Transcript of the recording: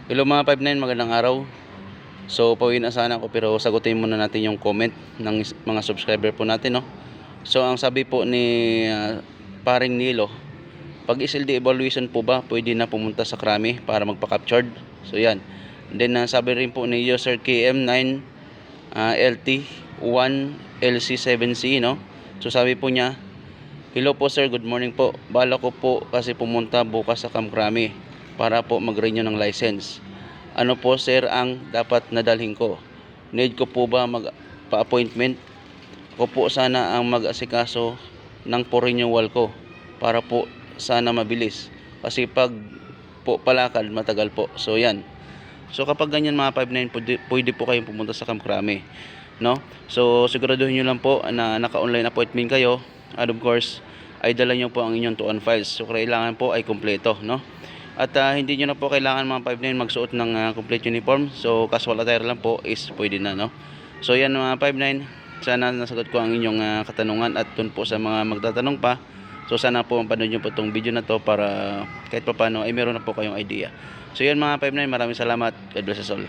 Hello mga 59, magandang araw. So pauwi na sana ako pero sagutin muna natin yung comment ng mga subscriber po natin, no. So ang sabi po ni paring Nilo, pag SLD evaluation po ba pwede na pumunta sa Krami para magpa-captured? So yan. Then sabi rin po ni user KM9 LT1 LC7C, no. So sabi po niya, hello po sir, good morning po. Bala ko po kasi pumunta bukas sa Camp Krami para po mag-renew ng license. Ano po sir ang dapat nadalhin ko? Need ko po ba magpa-appointment? O po sana ang mag-asikaso ng po renewal ko para po sana mabilis. Kasi pag po palakad matagal po. So yan. So kapag ganyan mga 59, pwede po kayong pumunta sa Camp Krami, no? So siguraduhin nyo lang po na naka-online appointment kayo. And of course, ay dala nyo po ang inyong 2 files. So kailangan po ay kumpleto, no? At hindi nyo na po kailangan mga 59 magsuot ng complete uniform. So casual attire lang po is pwede na, no? So yan mga 59, sana nasagot ko ang inyong katanungan. At dun po sa mga magtatanong pa, so sana po mapanood nyo po itong video na to para kahit pa paano ay meron na po kayong idea. So yan mga 59, maraming salamat. God bless us all.